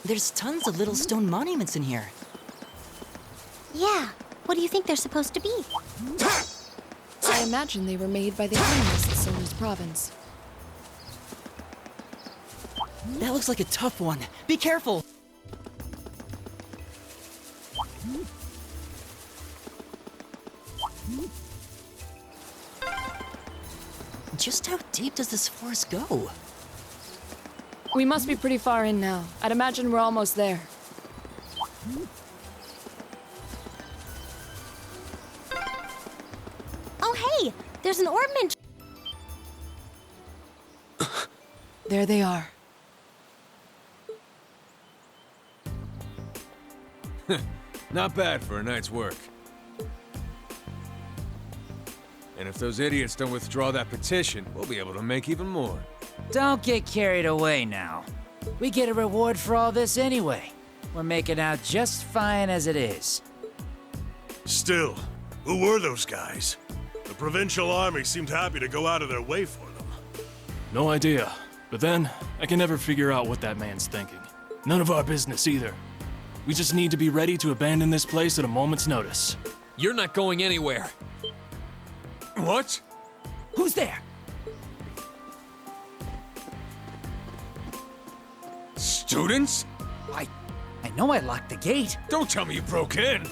There's tons of little stone monuments in here. Yeah, what do you think they're supposed to be? I imagine they were made by the animals in Solus province. That looks like a tough one. Be careful! Just how deep does this forest go? We must be pretty far in now. I'd imagine we're almost there. Oh, hey! There's an ornament. There they are. Not bad for a night's work. And if those idiots don't withdraw that petition, we'll be able to make even more. Don't get carried away now. We get a reward for all this anyway. We're making out just fine as it is. Still, who were those guys? The provincial army seemed happy to go out of their way for them. No idea. But then, I can never figure out what that man's thinking. None of our business either. We just need to be ready to abandon this place at a moment's notice. You're not going anywhere. What? Who's there? Students? I know I locked the gate. Don't tell me you broke in!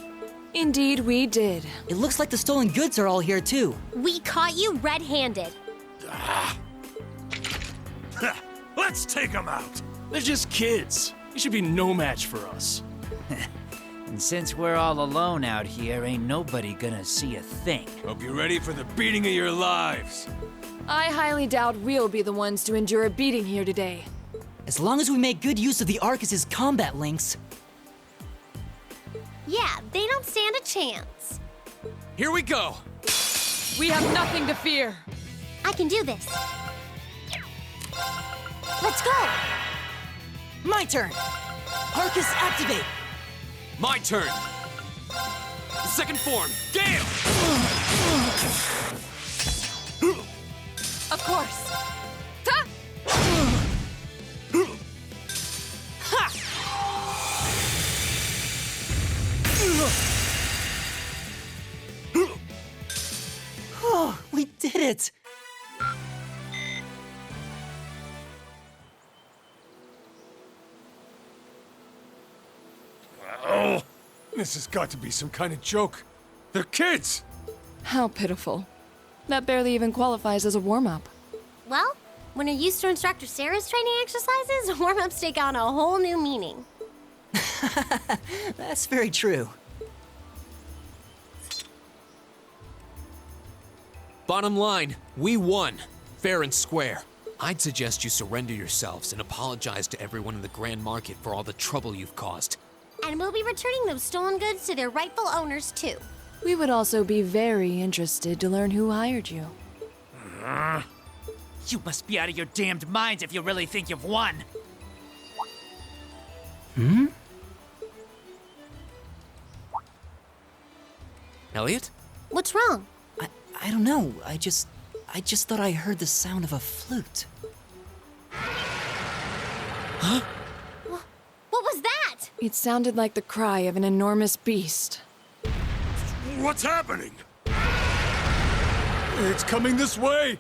Indeed, we did. It looks like the stolen goods are all here too. We caught you red-handed. Let's take them out! They're just kids. You should be no match for us. And since we're all alone out here, ain't nobody gonna see a thing. Hope you're ready for the beating of your lives. I highly doubt we'll be the ones to endure a beating here today. As long as we make good use of the Arcus's combat links. Yeah, they don't stand a chance. Here we go! We have nothing to fear. I can do this. Let's go! My turn! Arcus, activate! My turn! Second form, Gale! Of course. Ta! Oh, we did it! Oh, this has got to be some kind of joke. They're kids! How pitiful. That barely even qualifies as a warm-up. Well, when you're used to Instructor Sarah's training exercises, warm-ups take on a whole new meaning. That's very true. Bottom line, we won. Fair and square. I'd suggest you surrender yourselves and apologize to everyone in the Grand Market for all the trouble you've caused. And we'll be returning those stolen goods to their rightful owners, too. We would also be very interested to learn who hired you. You must be out of your damned minds if you really think you've won. Elliot? What's wrong? I don't know. I just thought I heard the sound of a flute. What was that? It sounded like the cry of an enormous beast. What's happening? It's coming this way!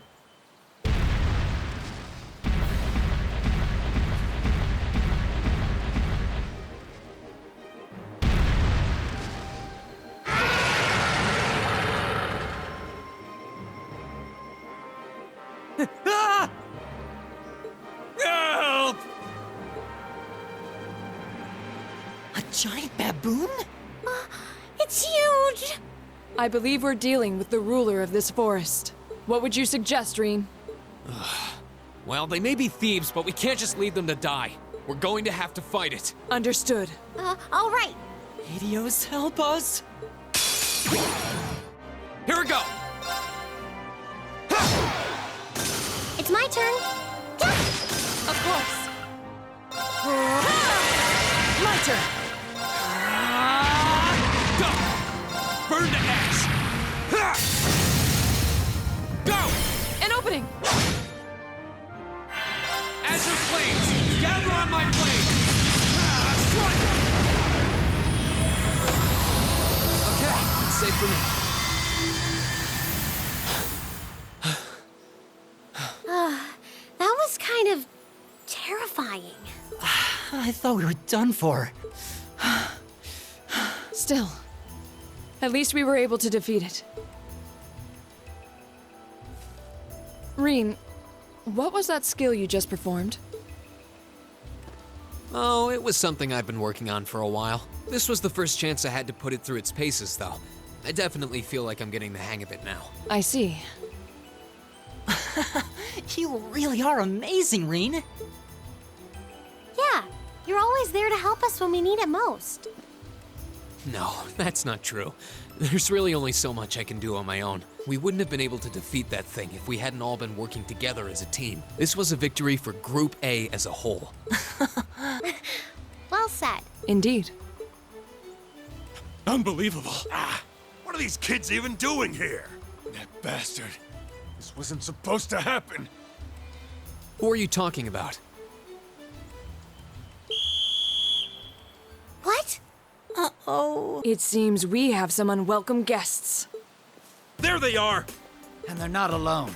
Help! A giant baboon? It's huge! I believe we're dealing with the ruler of this forest. What would you suggest, Reen? Well, they may be thieves, but we can't just leave them to die. We're going to have to fight it. Understood. All right. Helios, help us! Here we go! It's my turn. Of course. My turn! Go! Burn to ash! Ha! Go! An opening! Azure flames! Gather on my blade! Okay, it's safe for me. That was kind of terrifying. I thought we were done for. Still, at least we were able to defeat it. Reen, what was that skill you just performed? Oh, it was something I've been working on for a while. This was the first chance I had to put it through its paces, though. I definitely feel like I'm getting the hang of it now. I see. You really are amazing, Reen. Yeah, you're always there to help us when we need it most. No, that's not true. There's really only so much I can do on my own. We wouldn't have been able to defeat that thing if we hadn't all been working together as a team. This was a victory for Group A as a whole. Well said. Indeed. Unbelievable. What are these kids even doing here? That bastard. This wasn't supposed to happen. Who are you talking about? What? Uh-oh. It seems we have some unwelcome guests. There they are! And they're not alone.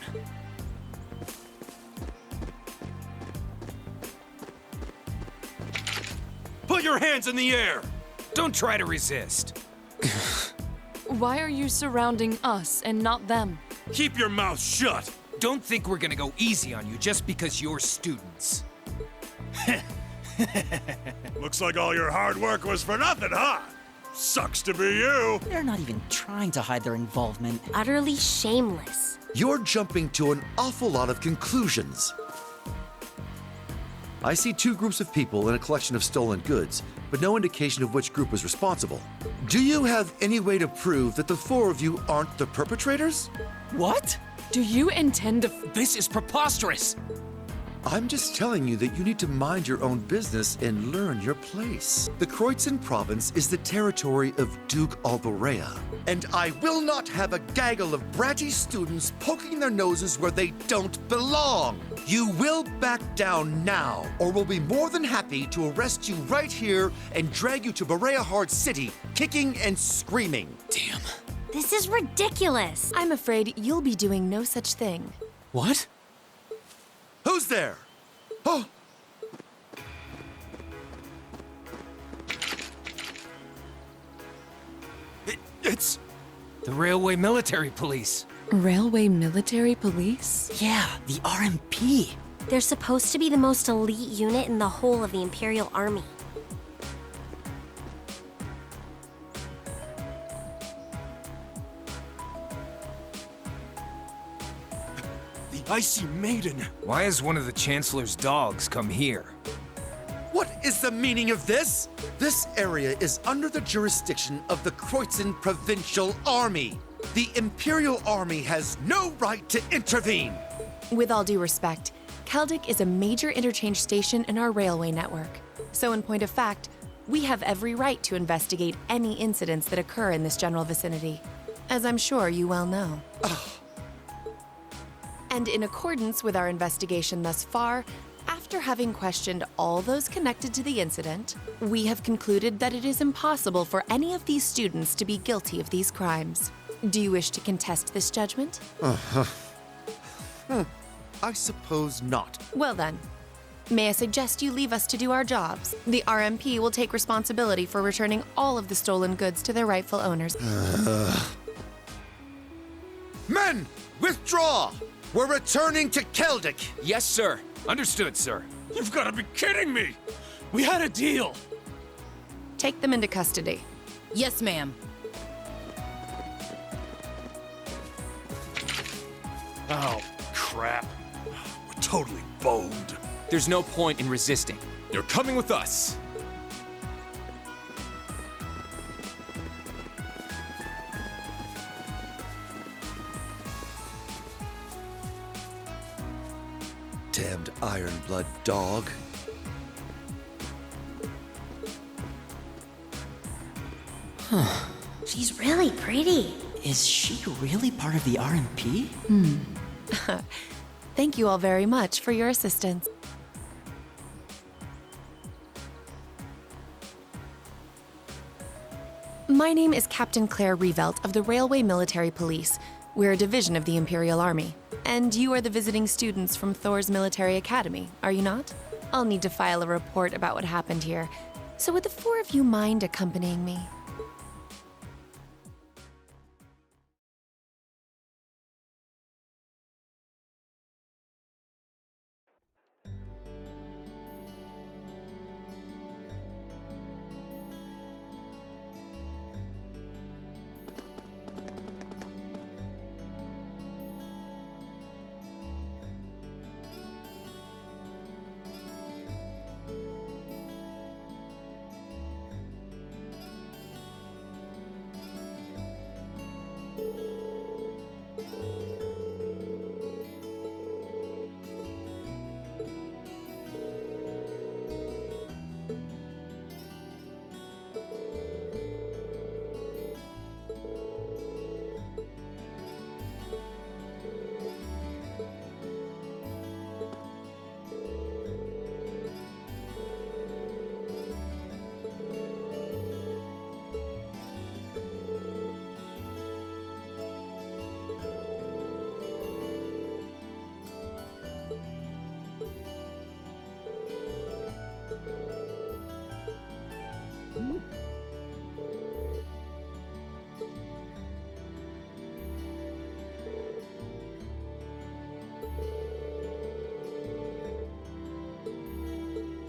Put your hands in the air! Don't try to resist. Why are you surrounding us and not them? Keep your mouth shut! Don't think we're gonna go easy on you just because you're students. Looks like all your hard work was for nothing, huh? Sucks to be you! They're not even trying to hide their involvement. Utterly shameless. You're jumping to an awful lot of conclusions. I see two groups of people in a collection of stolen goods, but no indication of which group was responsible. Do you have any way to prove that the four of you aren't the perpetrators? What? Do you intend to This is preposterous! I'm just telling you that you need to mind your own business and learn your place. The Kreutzen province is the territory of Duke Alborea, and I will not have a gaggle of bratty students poking their noses where they don't belong. You will back down now, or we'll be more than happy to arrest you right here and drag you to Berea City, kicking and screaming. Damn. This is ridiculous. I'm afraid you'll be doing no such thing. What? Who's there? Oh! It's the Railway Military Police. Railway Military Police? Yeah, the RMP. They're supposed to be the most elite unit in the whole of the Imperial Army. The Icy Maiden! Why has one of the Chancellor's dogs come here? What is the meaning of this? This area is under the jurisdiction of the Kreutzen Provincial Army. The Imperial Army has no right to intervene. With all due respect, Keldic is a major interchange station in our railway network. So in point of fact, we have every right to investigate any incidents that occur in this general vicinity, as I'm sure you well know. And in accordance with our investigation thus far, after having questioned all those connected to the incident, we have concluded that it is impossible for any of these students to be guilty of these crimes. Do you wish to contest this judgment? I suppose not. Well then, may I suggest you leave us to do our jobs? The RMP will take responsibility for returning all of the stolen goods to their rightful owners. Men, withdraw! We're returning to Keldic! Yes, sir. Understood, sir. You've got to be kidding me! We had a deal. Take them into custody. Yes, ma'am. Oh, crap. We're totally boned. There's no point in resisting. You're coming with us. Damned Ironblood dog. She's really pretty. Is she really part of the RMP? Thank you all very much for your assistance. My name is Captain Claire Revelt of the Railway Military Police. We're a division of the Imperial Army. And you are the visiting students from Thor's Military Academy, are you not? I'll need to file a report about what happened here. So would the four of you mind accompanying me?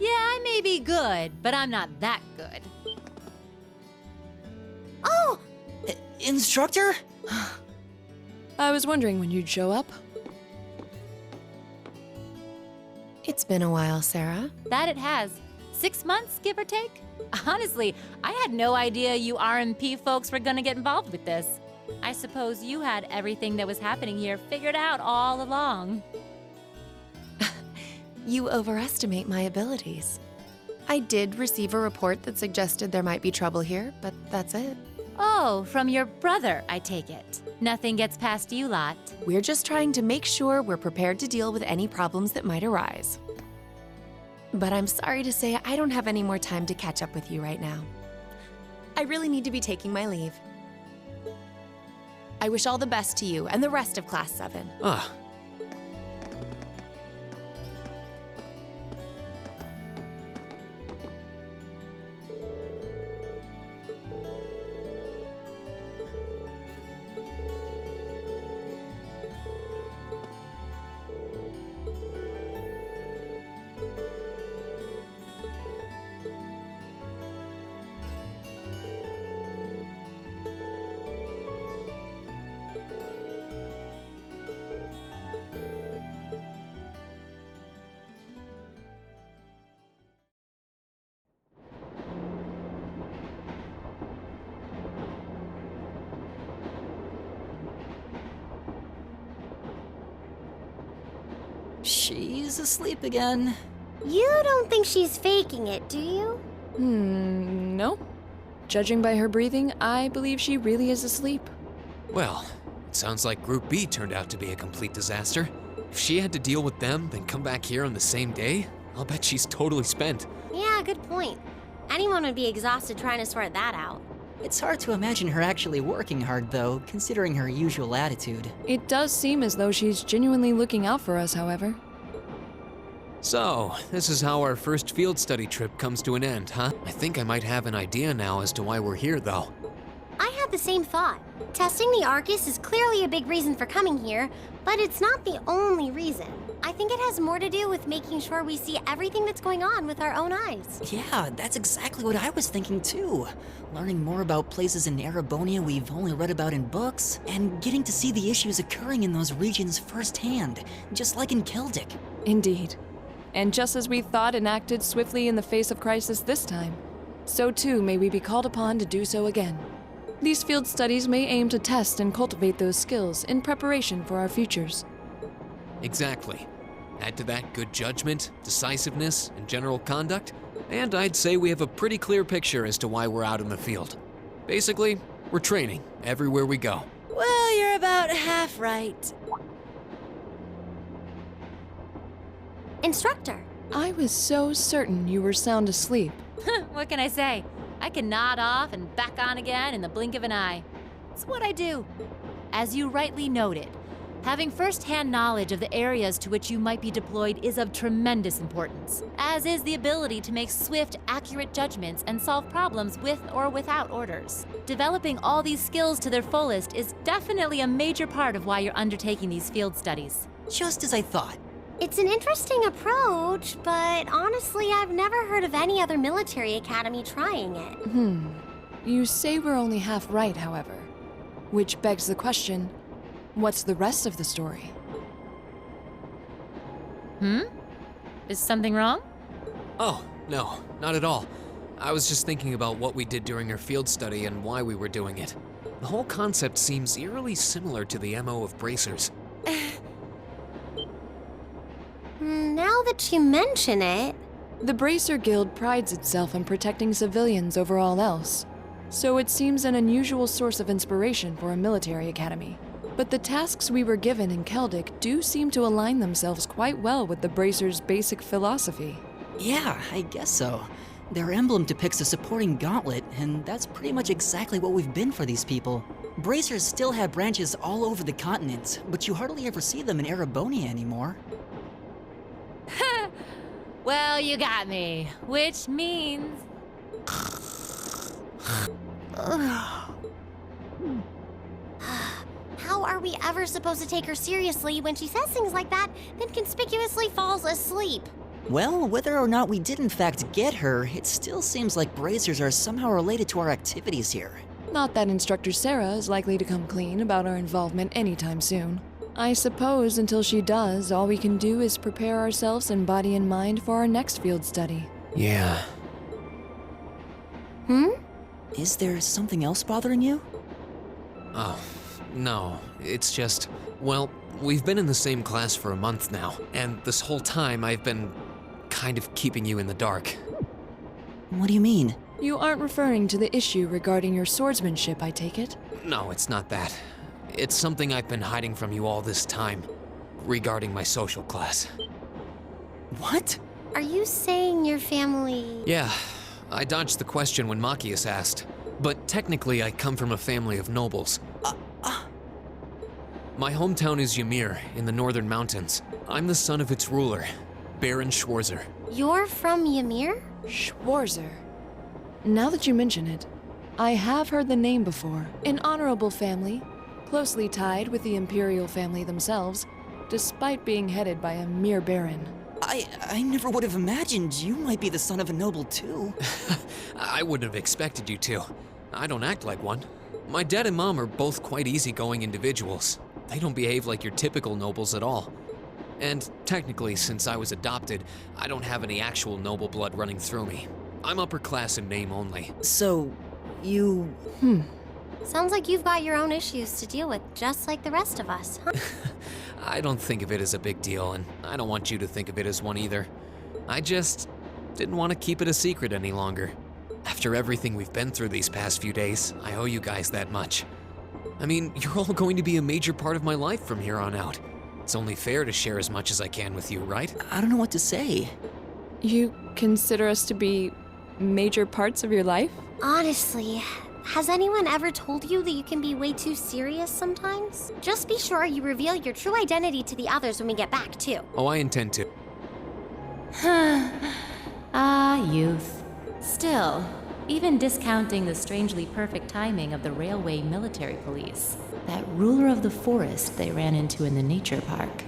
Yeah, I may be good, but I'm not that good. Oh! Instructor? I was wondering when you'd show up. It's been a while, Sarah. That it has. 6 months, give or take? Honestly, I had no idea you RMP folks were gonna get involved with this. I suppose you had everything that was happening here figured out all along. You overestimate my abilities. I did receive a report that suggested there might be trouble here, but that's it. Oh, from your brother, I take it. Nothing gets past you lot. We're just trying to make sure we're prepared to deal with any problems that might arise. But I'm sorry to say I don't have any more time to catch up with you right now. I really need to be taking my leave. I wish all the best to you and the rest of Class 7. Ah, She's asleep again. You don't think she's faking it, do you? No. Judging by her breathing, I believe she really is asleep. well, it sounds like Group B turned out to be a complete disaster. If she had to deal with them, then come back here on the same day, I'll bet she's totally spent. Yeah, good point. Anyone would be exhausted trying to sort that out. It's hard to imagine her actually working hard, though, considering her usual attitude. It does seem as though she's genuinely looking out for us, however. So, this is how our first field study trip comes to an end, huh? I think I might have an idea now as to why we're here, though. I had the same thought. Testing the Arcus is clearly a big reason for coming here, but it's not the only reason. I think it has more to do with making sure we see everything that's going on with our own eyes. Yeah, that's exactly what I was thinking too. Learning more about places in Erebonia we've only read about in books, and getting to see the issues occurring in those regions firsthand, just like in Keldic. Indeed. And just as we thought and acted swiftly in the face of crisis this time, so too may we be called upon to do so again. These field studies may aim to test and cultivate those skills in preparation for our futures. Exactly. Add to that good judgment, decisiveness, and general conduct, and I'd say we have a pretty clear picture as to why we're out in the field. Basically, we're training everywhere we go. Well, you're about half right. Instructor. I was so certain you were sound asleep. What can I say? I I can nod off and back on again in the blink of an eye. It's what I do. As you rightly noted, having first-hand knowledge of the areas to which you might be deployed is of tremendous importance, as is the ability to make swift, accurate judgments and solve problems with or without orders. Developing all these skills to their fullest is definitely a major part of why you're undertaking these field studies. Just as I thought. It's an interesting approach, but honestly, I've never heard of any other military academy trying it. You say we're only half right, however. Which begs the question, what's the rest of the story? Is something wrong? Oh, no, not at all. I was just thinking about what we did during our field study and why we were doing it. The whole concept seems eerily similar to the MO of bracers. Now that you mention it... The Bracer Guild prides itself on protecting civilians over all else, so it seems an unusual source of inspiration for a military academy. But the tasks we were given in Keldic do seem to align themselves quite well with the Bracer's basic philosophy. Yeah, I guess so. Their emblem depicts a supporting gauntlet, and that's pretty much exactly what we've been for these people. Bracers still have branches all over the continent, but you hardly ever see them in Erebonia anymore. Well, you got me. Which means... How are we ever supposed to take her seriously when she says things like that, then conspicuously falls asleep? Well, whether or not we did in fact get her, it still seems like bracers are somehow related to our activities here. Not that Instructor Sarah is likely to come clean about our involvement anytime soon. I suppose until she does, all we can do is prepare ourselves in body and mind for our next field study. Yeah. Is there something else bothering you? Oh, no. It's just, well, we've been in the same class for a month now, and this whole time I've been kind of keeping you in the dark. What do you mean? You aren't referring to the issue regarding your swordsmanship, I take it? No, it's not that. It's something I've been hiding from you all this time, regarding my social class. What? Are you saying your family... Yeah, I dodged the question when Machias asked, but technically I come from a family of nobles. My hometown is Ymir, in the northern mountains. I'm the son of its ruler, Baron Schwarzer. You're from Ymir? Schwarzer. Now that you mention it, I have heard the name before. An honorable family, closely tied with the Imperial family themselves, despite being headed by a mere baron. I never would have imagined you might be the son of a noble too. I wouldn't have expected you to. I don't act like one. My dad and mom are both quite easygoing individuals. They don't behave like your typical nobles at all. And technically, since I was adopted, I don't have any actual noble blood running through me. I'm upper class in name only. So, you... Sounds like you've got your own issues to deal with, just like the rest of us, huh? I don't think of it as a big deal, and I don't want you to think of it as one either. I just didn't want to keep it a secret any longer. After everything we've been through these past few days, I owe you guys that much. I mean, you're all going to be a major part of my life from here on out. It's only fair to share as much as I can with you, right? I don't know what to say. You consider us to be major parts of your life? Honestly, has anyone ever told you that you can be way too serious sometimes? Just be sure you reveal your true identity to the others when we get back, too. Oh, I intend to. Youth. Still, even discounting the strangely perfect timing of the railway military police, that ruler of the forest they ran into in the nature park.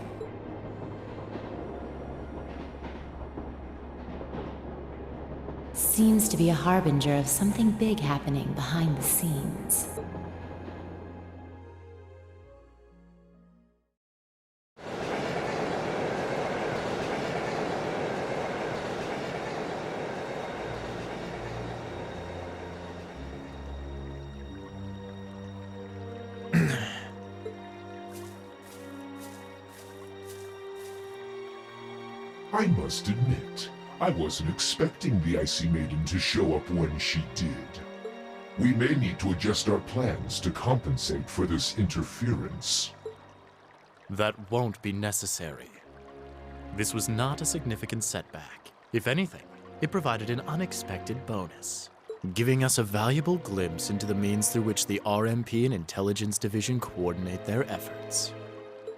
Seems to be a harbinger of something big happening behind the scenes. I must admit, I wasn't expecting the Icy Maiden to show up when she did. We may need to adjust our plans to compensate for this interference. That won't be necessary. This was not a significant setback. If anything, it provided an unexpected bonus. giving us a valuable glimpse into the means through which the RMP and Intelligence Division coordinate their efforts.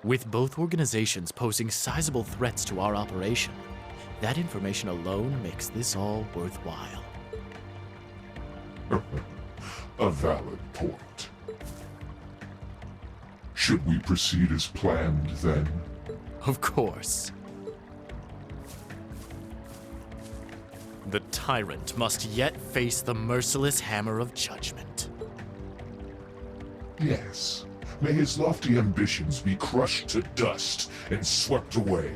With both organizations posing sizable threats to our operation, that information alone makes this all worthwhile. A valid point. Should we proceed as planned, then? Of course. The tyrant must yet face the merciless hammer of judgment. Yes. May his lofty ambitions be crushed to dust and swept away.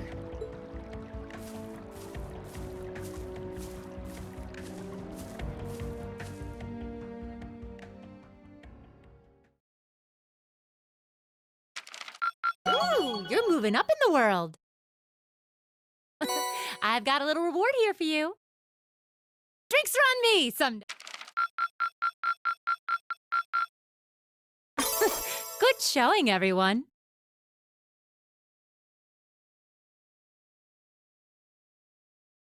Ooh, you're moving up in the world. I've got a little reward here for you. Drinks are on me some. Good showing, everyone.